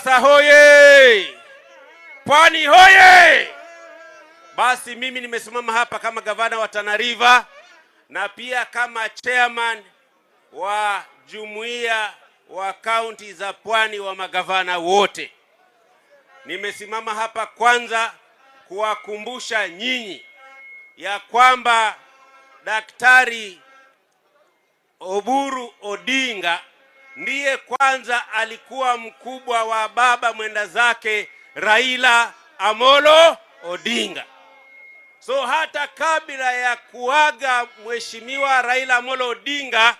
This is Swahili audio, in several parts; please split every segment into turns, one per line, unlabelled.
Mombasa hoye! Pwani hoye! Basi mimi nimesimama hapa kama gavana wa Tana River na pia kama chairman wa jumuiya wa kaunti za Pwani wa magavana wote. Nimesimama hapa kwanza kuwakumbusha nyinyi ya kwamba Daktari Oburu Odinga ndiye kwanza alikuwa mkubwa wa baba mwenda zake Raila Amolo Odinga. So hata kabla ya kuaga Mheshimiwa Raila Amolo Odinga,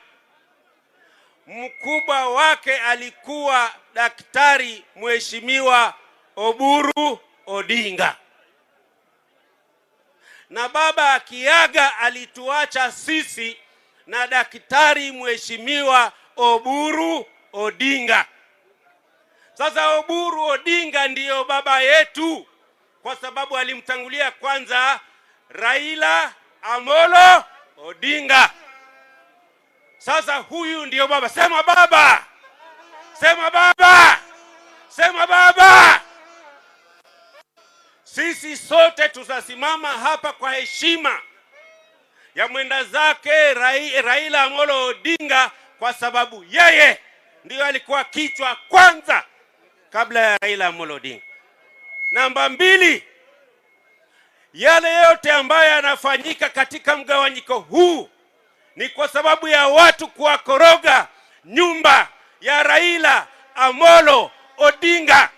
mkubwa wake alikuwa Daktari Mheshimiwa Oburu Odinga. Na baba akiaga alituacha sisi na Daktari Mheshimiwa Oburu Odinga. Sasa Oburu Odinga ndiyo baba yetu kwa sababu alimtangulia kwanza Raila Amolo Odinga. Sasa huyu ndiyo baba. Sema baba! Sema baba! Sema baba! Sisi sote tutasimama hapa kwa heshima ya mwenda zake Raila Amolo Odinga kwa sababu yeye ndiyo alikuwa kichwa kwanza kabla ya Raila Amolo Odinga. Namba 2, yale yote ambayo yanafanyika katika mgawanyiko huu ni kwa sababu ya watu kuwakoroga nyumba ya Raila Amolo Odinga.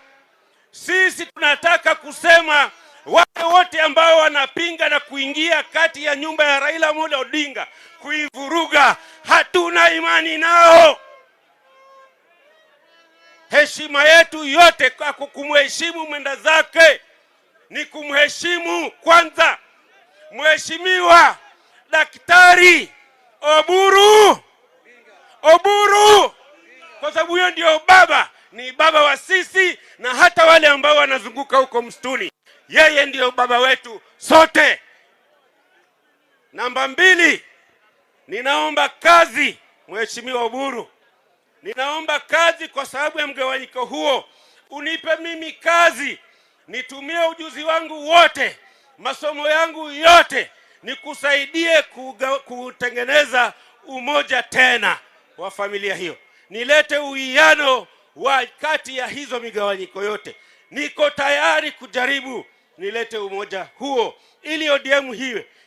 Sisi tunataka kusema wale wote ambao wanapinga na kuingia kati ya nyumba ya Raila Amolo Odinga kuivuruga, hatuna imani nao. Heshima yetu yote kwa kumheshimu mwenda zake ni kumheshimu kwanza Mheshimiwa Daktari Oburu, kwa sababu huyo ndio baba, ni baba wa sisi na hata wale ambao wanazunguka huko msituni. Yeye ndio baba wetu sote. Namba 2, ninaomba kazi Mheshimiwa Oburu. Ninaomba kazi kwa sababu ya mgawanyiko huo. Unipe mimi kazi, nitumie ujuzi wangu wote, masomo yangu yote, nikusaidie kutengeneza umoja tena wa familia hiyo. Nilete uwiano wa kati ya hizo migawanyiko yote. Niko tayari kujaribu nilete umoja huo ili ODM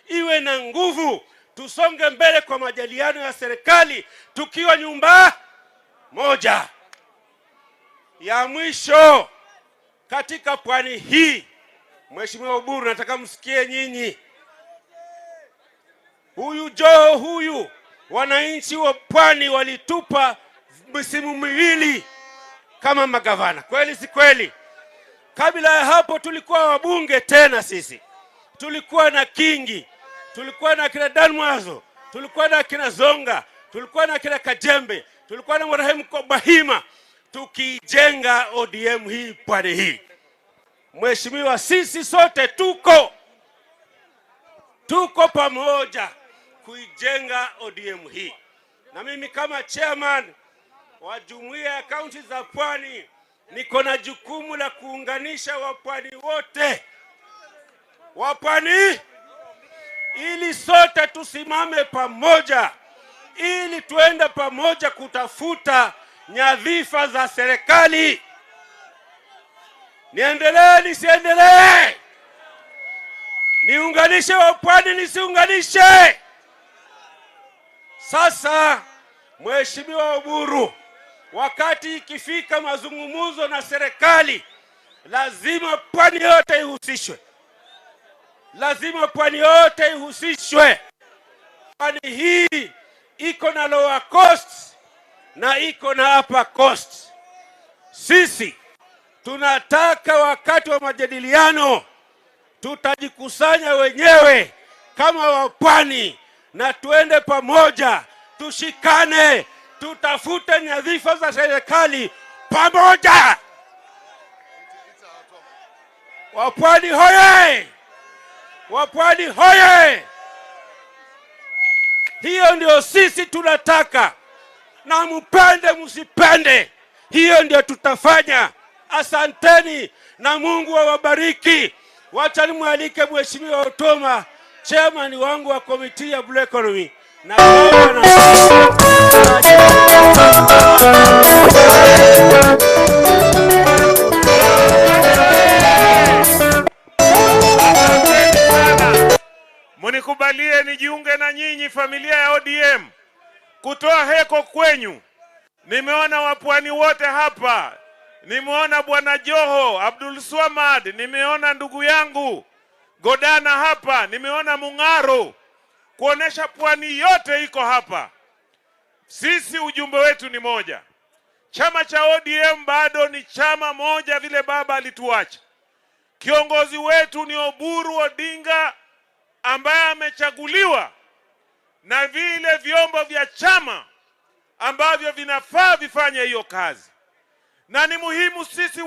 iwe na nguvu. Tusonge mbele kwa majadiliano ya serikali tukiwa nyumba moja. Ya mwisho katika pwani hii, Mheshimiwa Oburu, nataka msikie nyinyi. Huyu wananchi wa pwani walitupa misimu miwili kama magavana. Kweli si kweli? Kabla ya hapo tulikuwa wabunge tena sisi. Tulikuwa na Kingi, tulikuwa na kina Danmwazo, tulikuwa na kina Zonga, tulikuwa na kina Kajembe, tulikuwa na marehemu Bahima, tukijenga ODM hii pwani hii. Mheshimiwa, sisi sote tuko pamoja kuijenga ODM hii. Na mimi kama chairman wa jumuiya ya kaunti za Pwani niko na jukumu la kuunganisha wapwani wote. Wapwani, ili sote tusimame pamoja, ili tuende pamoja kutafuta nyadhifa za serikali. Niendelee nisiendelee? Niunganishe wapwani nisiunganishe? Sasa Mheshimiwa Oburu, wakati ikifika mazungumzo na serikali, lazima pwani yote ihusishwe. Lazima pwani yote ihusishwe. Pwani hii iko na lower cost na iko na upper cost. Sisi tunataka wakati wa majadiliano tutajikusanya wenyewe kama wapwani na tuende pamoja, tushikane, tutafute nyadhifa za serikali pamoja. Wapwani hoye! Wapwani hoye! Hiyo ndio sisi tunataka. Na mpende msipende, hiyo ndio tutafanya. Asanteni na Mungu awabariki. Wacha nimwalike Mheshimiwa Otoma, chairman wangu wa komiti ya Blue Economy, na
munikubalie nijiunge na nyinyi familia ya ODM kutoa heko kwenyu. Nimeona wapwani wote hapa, nimeona Bwana Joho, Abdul Swamad, nimeona ndugu yangu Godana hapa, nimeona Mung'aro, kuonesha pwani yote iko hapa. Sisi ujumbe wetu ni moja. Chama cha ODM bado ni chama moja vile baba alituacha. Kiongozi wetu ni Oburu Odinga ambaye amechaguliwa na vile vyombo vya chama ambavyo vinafaa vifanye hiyo kazi. Na ni muhimu sisi